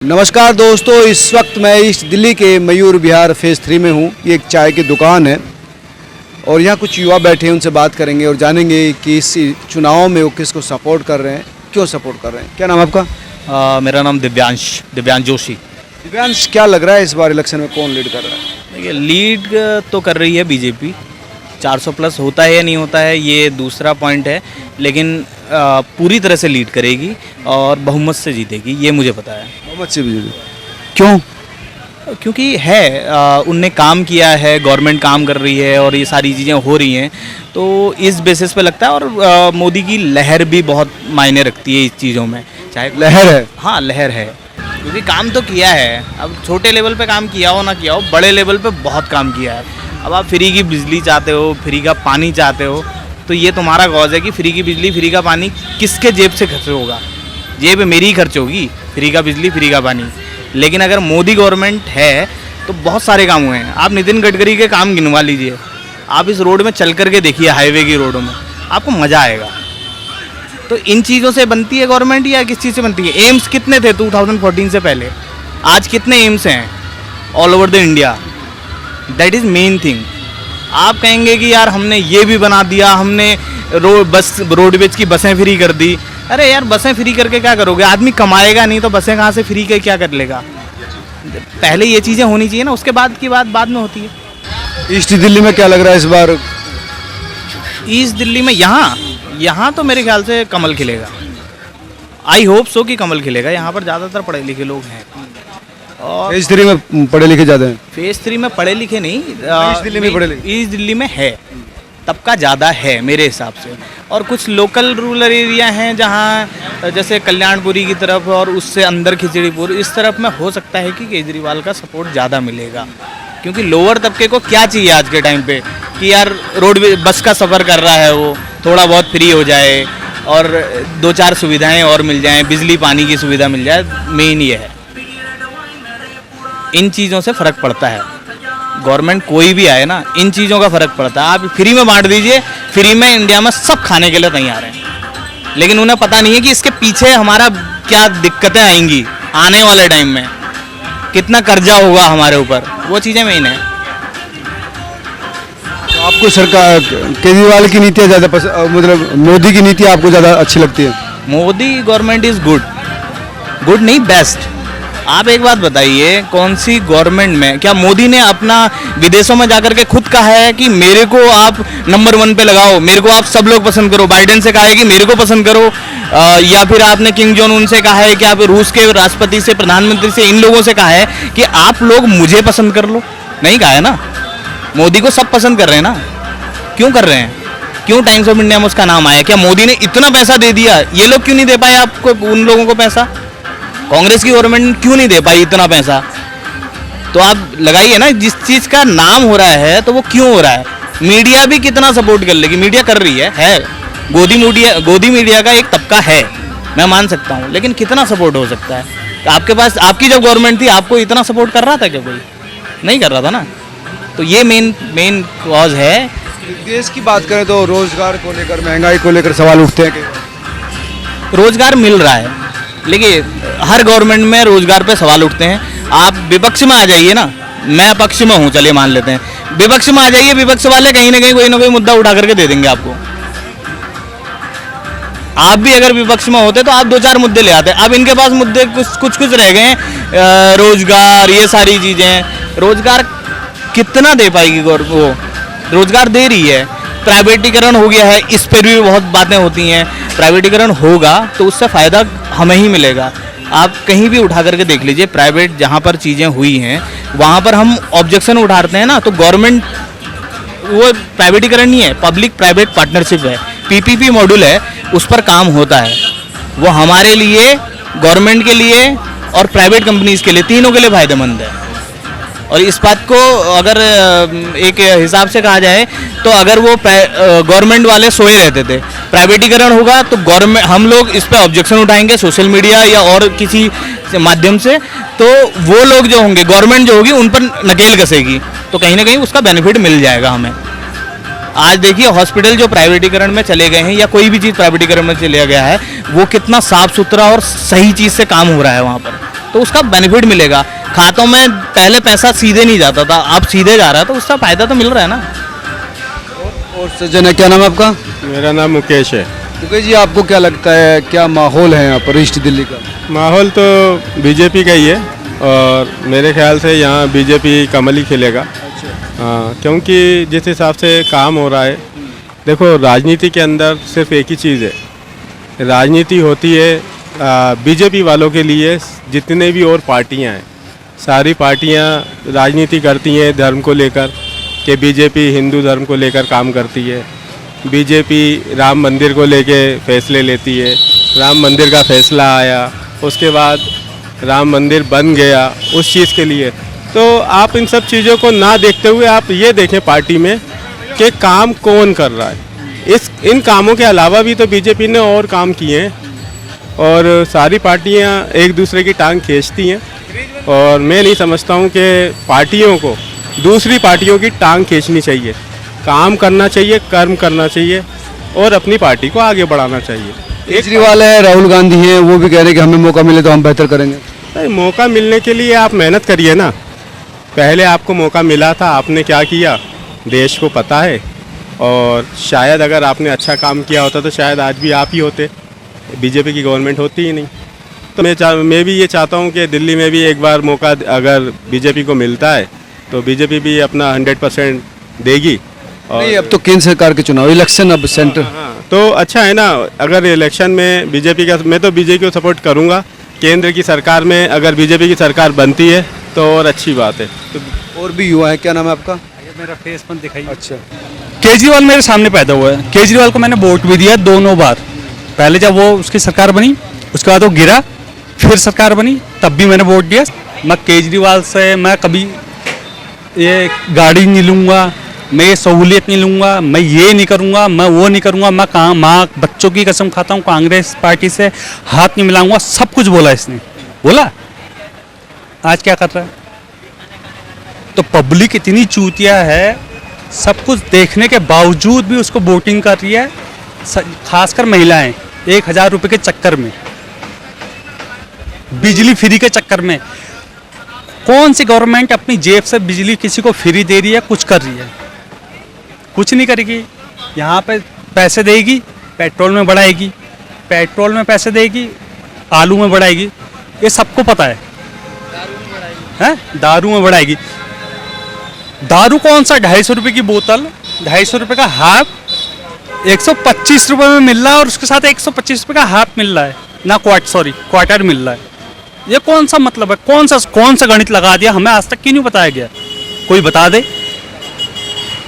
नमस्कार दोस्तों, इस वक्त मैं ईस्ट दिल्ली के मयूर विहार फेज़ 3 में हूँ। ये एक चाय की दुकान है और यहाँ कुछ युवा बैठे हैं, उनसे बात करेंगे और जानेंगे कि इस चुनाव में वो किसको सपोर्ट कर रहे हैं, क्यों सपोर्ट कर रहे हैं। क्या नाम आपका? मेरा नाम दिव्यांश जोशी। दिव्यांश, क्या लग रहा है इस बार इलेक्शन में कौन लीड कर रहा है? देखिए, लीड तो कर रही है बीजेपी। 400 प्लस होता है या नहीं होता है ये दूसरा पॉइंट है, लेकिन पूरी तरह से लीड करेगी और बहुमत से जीतेगी, ये मुझे पता है। बहुमत से भी? क्यों? क्योंकि उनने काम किया है, गवर्नमेंट काम कर रही है और ये सारी चीज़ें हो रही हैं, तो इस बेसिस पे लगता है। और मोदी की लहर भी बहुत मायने रखती है इस चीज़ों में। चाहे लहर है? हाँ, लहर है, क्योंकि काम तो किया है। अब छोटे लेवल पे काम किया हो ना किया हो, बड़े लेवल पे बहुत काम किया है। अब आप फ्री की बिजली चाहते हो, फ्री का पानी चाहते हो, तो ये तुम्हारा कॉज है कि फ्री की बिजली, फ्री का पानी किसके जेब से खर्च होगा? जेब मेरी ही खर्च होगी, फ्री का बिजली, फ्री का पानी। लेकिन अगर मोदी गवर्नमेंट है तो बहुत सारे काम हुए हैं। आप नितिन गडकरी के काम गिनवा लीजिए, आप इस रोड में चल करके देखिए, हाईवे की रोडों में, आपको मज़ा आएगा। तो इन चीज़ों से बनती है गवर्नमेंट या किस चीज़ से बनती है? एम्स कितने थे 2014 से पहले? आज कितने एम्स हैं all over the India? That is main thing. आप कहेंगे कि यार हमने ये भी बना दिया, हमने रोडवेज की बसें फ्री कर दी। अरे यार, बसें फ्री करके क्या करोगे? आदमी कमाएगा नहीं तो बसें कहाँ से फ्री के क्या कर लेगा? पहले ये चीज़ें होनी चाहिए ना, उसके बाद की बात बाद में होती है। ईस्ट दिल्ली में क्या लग रहा है इस बार? ईस्ट दिल्ली में यहाँ तो मेरे ख्याल से कमल खिलेगा। आई होप सो कि कमल खिलेगा। यहाँ पर ज़्यादातर पढ़े लिखे लोग हैं और फेज़ 3 में पढ़े लिखे ज़्यादा हैं। फेज़ 3 में पढ़े लिखे नहीं, ईस्ट दिल्ली में पढ़े लिखे? ईस्ट दिल्ली में है, तबका ज़्यादा है मेरे हिसाब से। और कुछ लोकल रूरल एरिया हैं जहाँ जैसे कल्याणपुरी की तरफ और उससे अंदर खिचड़ीपुर, इस तरफ में हो सकता है कि केजरीवाल का सपोर्ट ज़्यादा मिलेगा। क्योंकि लोअर तबके को क्या चाहिए आज के टाइम पे कि यार रोड बस का सफ़र कर रहा है, वो थोड़ा बहुत फ्री हो जाए और 2-4 सुविधाएं और मिल जाएं, बिजली पानी की सुविधा मिल जाए। मेन ये है, इन चीज़ों से फ़र्क पड़ता है। गवर्नमेंट कोई भी आए ना, इन चीज़ों का फ़र्क पड़ता है। आप फ्री में बांट दीजिए, फ्री में इंडिया में सब खाने के लिए तैयार हैं, लेकिन उन्हें पता नहीं है कि इसके पीछे हमारा क्या दिक्कतें आएंगी आने वाले टाइम में, कितना कर्जा होगा हमारे ऊपर, वो चीज़ें मेन है। तो आपको सरकार केजरीवाल की नीतियाँ ज़्यादा मतलब मोदी की नीति आपको ज़्यादा अच्छी लगती है? मोदी गवर्नमेंट इज़ गुड नहीं, बेस्ट। आप एक बात बताइए, कौन सी गवर्नमेंट में क्या मोदी ने अपना विदेशों में जाकर के खुद कहा है कि मेरे को आप नंबर 1 पे लगाओ, मेरे को आप सब लोग पसंद करो? बाइडेन से कहा है कि मेरे को पसंद करो, या फिर आपने किंग जोन उनसे कहा है कि आप रूस के राष्ट्रपति से, प्रधानमंत्री से, इन लोगों से कहा है कि आप लोग मुझे पसंद कर लो? नहीं कहा है ना। मोदी को सब पसंद कर रहे हैं ना। क्यों कर रहे हैं? क्यों टाइम्स ऑफ इंडिया में उसका नाम आया? क्या मोदी ने इतना पैसा दे दिया? ये लोग क्यों नहीं दे पाए आपको, उन लोगों को पैसा? कांग्रेस की गवर्नमेंट क्यों नहीं दे पाई इतना पैसा? तो आप लगाइए ना, जिस चीज़ का नाम हो रहा है तो वो क्यों हो रहा है? मीडिया भी कितना सपोर्ट कर लेगी, मीडिया कर रही है। गोदी मीडिया का एक तबका है, मैं मान सकता हूँ, लेकिन कितना सपोर्ट हो सकता है? आपके पास, आपकी जब गवर्नमेंट थी, आपको इतना सपोर्ट कर रहा था क्या? कोई नहीं कर रहा था ना। तो ये मेन कॉज है। देश की बात करें तो रोजगार को लेकर, महंगाई को लेकर सवाल उठते हैं कि रोजगार मिल रहा है, लेकिन हर गवर्नमेंट में रोजगार पे सवाल उठते हैं। आप विपक्ष में आ जाइए ना, मैं पक्ष में हूँ, चलिए मान लेते हैं, विपक्ष में आ जाइए, विपक्ष वाले कहीं ना कोई मुद्दा उठा करके दे देंगे आपको। आप भी अगर विपक्ष में होते तो आप 2-4 मुद्दे ले आते। अब इनके पास मुद्दे कुछ रह गए हैं, रोजगार, ये सारी चीज़ें। रोजगार कितना दे पाएगी वो? रोजगार दे रही है। प्राइवेटीकरण हो गया है, इस पर भी बहुत बातें होती हैं। प्राइवेटीकरण होगा तो उससे फ़ायदा हमें ही मिलेगा। आप कहीं भी उठा करके देख लीजिए, प्राइवेट जहाँ पर चीज़ें हुई हैं वहाँ पर हम ऑब्जेक्शन उठाते हैं ना, तो गवर्नमेंट, वो प्राइवेटीकरण नहीं है, पब्लिक प्राइवेट पार्टनरशिप है, पीपीपी मॉड्यूल है, उस पर काम होता है। वो हमारे लिए, गवर्नमेंट के लिए और प्राइवेट कंपनीज़ के लिए, तीनों के लिए फ़ायदेमंद है। और इस बात को अगर एक हिसाब से कहा जाए तो अगर वो गवर्नमेंट वाले सोए रहते थे, प्राइवेटीकरण होगा तो गवर्नमेंट, हम लोग इस पे ऑब्जेक्शन उठाएंगे सोशल मीडिया या और किसी माध्यम से, तो वो लोग जो होंगे, गवर्नमेंट जो होगी, उन पर नकेल कसेगी, तो कहीं ना कहीं उसका बेनिफिट मिल जाएगा हमें। आज देखिए, हॉस्पिटल जो प्राइवेटीकरण में चले गए हैं या कोई भी चीज़ प्राइवेटीकरण में चले गया है, वो कितना साफ सुथरा और सही चीज़ से काम हो रहा है वहाँ पर। तो उसका बेनिफिट मिलेगा। खातों में पहले पैसा सीधे नहीं जाता था, अब सीधे जा रहा है, तो उसका फायदा तो मिल रहा है ना। और सज्जन है, क्या नाम है आपका? मेरा नाम मुकेश है। मुकेश जी, आपको क्या लगता है, क्या माहौल है यहाँ पर ईस्ट दिल्ली का? माहौल तो बीजेपी का ही है और मेरे ख्याल से यहाँ बीजेपी कमल ही खेलेगा। हाँ, क्योंकि जिस हिसाब से काम हो रहा है, देखो राजनीति के अंदर सिर्फ एक ही चीज़ है, राजनीति होती है बीजेपी वालों के लिए। जितने भी और पार्टियां हैं, सारी पार्टियां राजनीति करती हैं धर्म को लेकर, कि बीजेपी हिंदू धर्म को लेकर काम करती है, बीजेपी राम मंदिर को लेके फैसले लेती है। राम मंदिर का फैसला आया, उसके बाद राम मंदिर बन गया उस चीज़ के लिए। तो आप इन सब चीज़ों को ना देखते हुए आप ये देखें पार्टी में कि काम कौन कर रहा है। इन कामों के अलावा भी तो बीजेपी ने और काम किए हैं और सारी पार्टियां एक दूसरे की टांग खींचती हैं और मैं नहीं समझता हूं कि पार्टियों को दूसरी पार्टियों की टांग खींचनी चाहिए। काम करना चाहिए, कर्म करना चाहिए और अपनी पार्टी को आगे बढ़ाना चाहिए। केजरीवाल है, राहुल गांधी हैं, वो भी कह रहे हैं कि हमें मौका मिले तो हम बेहतर करेंगे। मौका मिलने के लिए आप मेहनत करिए ना। पहले आपको मौका मिला था, आपने क्या किया देश को पता है, और शायद अगर आपने अच्छा काम किया होता तो शायद आज भी आप ही होते, बीजेपी की गवर्नमेंट होती ही नहीं। तो मैं भी ये चाहता हूँ कि दिल्ली में भी एक बार मौका अगर बीजेपी को मिलता है तो बीजेपी भी अपना 100% देगी। और नहीं, अब तो केंद्र सरकार के चुनाव, इलेक्शन अब सेंटर। हाँ, तो अच्छा है ना। अगर इलेक्शन में बीजेपी का, मैं तो बीजेपी को सपोर्ट करूँगा। केंद्र की सरकार में अगर बीजेपी की सरकार बनती है तो और अच्छी बात है। तो और भी युवा है, क्या नाम है आपका? मेरा फेस मत दिखाइए। अच्छा, केजरीवाल मेरे सामने पैदा हुआ है। केजरीवाल को मैंने वोट भी दिया दोनों बार। पहले जब वो उसकी सरकार बनी, उसके बाद वो गिरा, फिर सरकार बनी, तब भी मैंने वोट दिया। मैं केजरीवाल से मैं कभी ये गाड़ी नहीं लूँगा, मैं ये सहूलियत नहीं लूँगा, मैं ये नहीं करूँगा, मैं वो नहीं करूँगा, मैं कहाँ माँ बच्चों की कसम खाता हूँ, कांग्रेस पार्टी से हाथ नहीं मिलाऊंगा, सब कुछ बोला इसने। बोला आज क्या कर रहा है? तो पब्लिक इतनी चूतिया है, सब कुछ देखने के बावजूद भी उसको वोटिंग कर रही है, खासकर महिलाएं 1000 रुपये के चक्कर में, बिजली फ्री के चक्कर में। कौन सी गवर्नमेंट अपनी जेब से बिजली किसी को फ्री दे रही है, कुछ कर रही है? कुछ नहीं करेगी। यहाँ पे पैसे देगी, पेट्रोल में बढ़ाएगी, पेट्रोल में पैसे देगी, आलू में बढ़ाएगी, ये सबको पता है। दारू में बढ़ाएगी। दारू कौन सा 250 रुपये की बोतल, 250 रुपये का हाफ 125 रुपये में मिल रहा है, और उसके साथ 125 रुपये का हाफ मिल रहा है ना, क्वार्टर मिल रहा है। ये कौन सा मतलब है? कौन सा गणित लगा दिया? हमें आज तक क्यों नहीं बताया गया? कोई बता दे।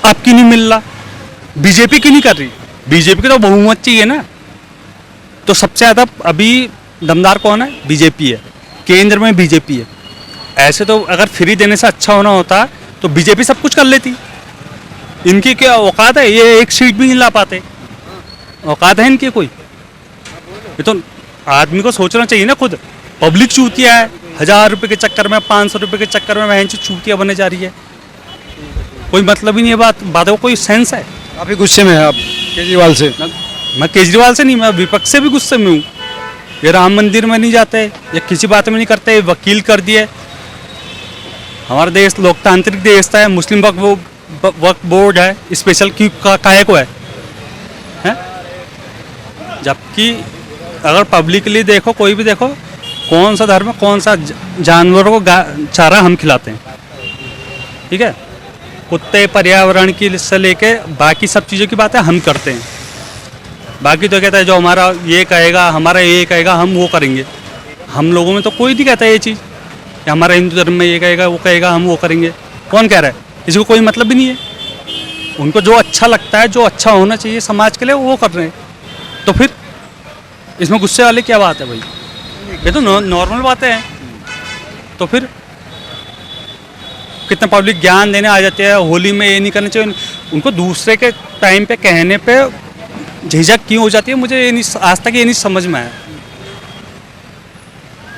अब क्यों नहीं मिल रहा? बीजेपी क्यों नहीं कर रही? बीजेपी को तो बहुमत चाहिए ना। तो सबसे ज़्यादा अभी दमदार कौन है? बीजेपी है, केंद्र में बीजेपी है। ऐसे तो अगर फ्री देने से अच्छा होना होता तो बीजेपी सब कुछ कर लेती। इनकी क्या औकात है? ये एक सीट भी नहीं ला पाते। औकात है इनकी कोई? ये तो आदमी को सोचना चाहिए ना खुद। पब्लिक चूतिया है, 1000 रुपये के चक्कर में, 500 रुपये के चक्कर में बहन चूतिया बने जा रही है। कोई मतलब ही नहीं है। बातों को कोई सेंस है? काफ़ी गुस्से में है आप केजरीवाल से? मैं केजरीवाल से नहीं, मैं विपक्ष से भी गुस्से में हूँ। ये राम मंदिर में नहीं जाते, ये किसी बात में नहीं करते, वकील कर दिए। हमारा देश लोकतांत्रिक देश है, मुस्लिम वक्फ बोर्ड है, स्पेशल क्यों काहे को है? जबकि अगर पब्लिकली देखो, कोई भी देखो, कौन सा धर्म, कौन सा जानवरों को चारा हम खिलाते हैं, ठीक है? कुत्ते, पर्यावरण की से लेके बाकी सब चीज़ों की बातें हम करते हैं। बाकी तो कहता है जो हमारा ये कहेगा, हमारा ये कहेगा, हम वो करेंगे। हम लोगों में तो कोई नहीं कहता ये चीज़ कि हमारा हिंदू धर्म में ये कहेगा, वो कहेगा, हम वो करेंगे। कौन कह रहा है? किसी को कोई मतलब भी नहीं है। उनको जो अच्छा लगता है, जो अच्छा होना चाहिए समाज के लिए, वो कर रहे हैं। तो फिर इसमें गुस्से वाले क्या बात है भाई? ये तो नॉर्मल बातें हैं। तो फिर कितना पब्लिक ज्ञान देने आ जाते हैं, होली में ये नहीं करना चाहिए। उनको दूसरे के टाइम पे कहने पे झिझक क्यों हो जाती है, मुझे ये नहीं, आज तक ये नहीं समझ में आया।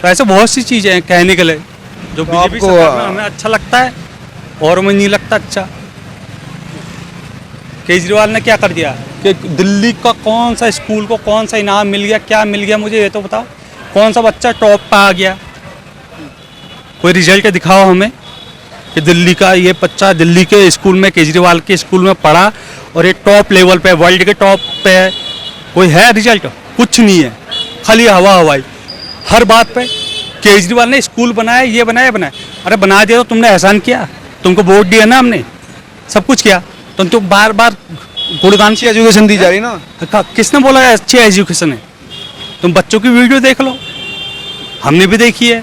तो ऐसे बहुत सी चीज़ें हैं कहने के लिए जो बीजेपी सरकार में हमें अच्छा लगता है और हमें नहीं लगता अच्छा। केजरीवाल ने क्या कर दिया कि दिल्ली का कौन सा स्कूल को कौन सा इनाम मिल गया, क्या मिल गया, मुझे ये तो बताओ। कौन सा बच्चा टॉप पर आ गया? कोई रिजल्ट दिखाओ हमें कि दिल्ली का ये बच्चा दिल्ली के स्कूल में, केजरीवाल के स्कूल में पढ़ा और ये टॉप लेवल पे, वर्ल्ड के टॉप पे है। कोई है रिजल्ट? कुछ नहीं है, खाली हवा हवाई हर बात पे। केजरीवाल ने स्कूल बनाया, ये बनाया, ये बनाया। अरे बना दिया तो तुमने एहसान किया, तुमको वोट दिया ना हमने, सब कुछ किया, तो बार बार गुणगान अच्छी एजुकेशन दी जा रही ना। किसने बोला है अच्छी एजुकेशन है? तुम बच्चों की वीडियो देख लो, हमने भी देखी है,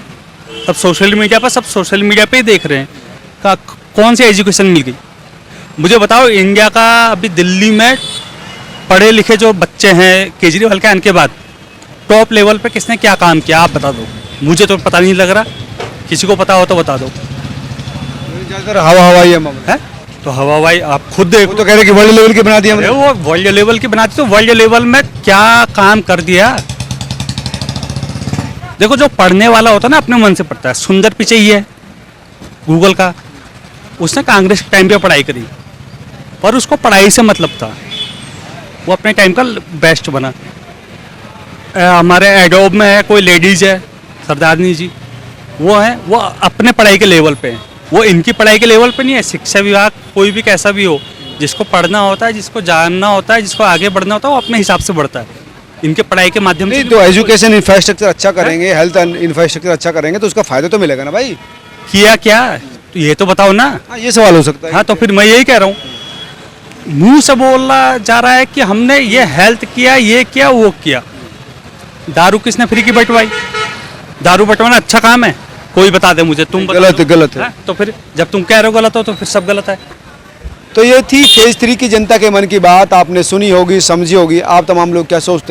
सब सोशल मीडिया पे ही देख रहे हैं। कौन सी एजुकेशन मिल गई? मुझे बताओ, इंडिया का अभी दिल्ली में पढ़े लिखे जो बच्चे हैं केजरीवाल के आने के बाद टॉप लेवल पे किसने क्या काम किया, आप बता दो। मुझे तो पता नहीं लग रहा, किसी को पता हो तो बता दो। ज़्यादातर हवा हवाई है मामला। है तो हवा हवाई आप खुद वो देखो। तो कह रहे कि वर्ल्ड लेवल की बना दिया हमने। अरे वो वर्ल्ड लेवल की बनाती, तो वर्ल्ड लेवल में क्या काम कर दिया? देखो, जो पढ़ने वाला होता है ना अपने मन से पढ़ता है। सुंदर पिचई है गूगल का, उसने कांग्रेस के टाइम पे पढ़ाई करी, पर उसको पढ़ाई से मतलब था, वो अपने टाइम का बेस्ट बना। हमारे एडोब में है कोई लेडीज है, सरदारनी जी, वो है, वो अपने पढ़ाई के लेवल पे है, वो इनकी पढ़ाई के लेवल पे नहीं है। शिक्षा विभाग कोई भी कैसा भी हो, जिसको पढ़ना होता है, जिसको जानना होता है, जिसको आगे बढ़ना होता है, वो अपने हिसाब से बढ़ता है। इनके पढ़ाई के माध्यम नहीं से तो एजुकेशन इंफ्रास्ट्रक्चर अच्छा करेंगे, हेल्थ इंफ्रास्ट्रक्चर अच्छा करेंगे तो उसका फायदा तो मिलेगा ना भाई। किया क्या, तो ये तो बताओ ना। हाँ, ये सवाल हो सकता है। हाँ, तो फिर मैं यही कह रहा हूँ, मुंह से बोला जा रहा है कि हमने ये हेल्थ किया, ये किया, वो किया। दारू किसने फ्री की बंटवाई? दारू बंटवाना अच्छा काम है? कोई बता दे मुझे, तुम बता गलत दो। है, गलत है। हाँ, तो फिर जब तुम कह रहे हो गलत हो तो फिर सब गलत है। तो ये थी फेज 3 की जनता के मन की बात। आपने सुनी होगी, समझी होगी। आप तमाम लोग क्या सोचते हैं?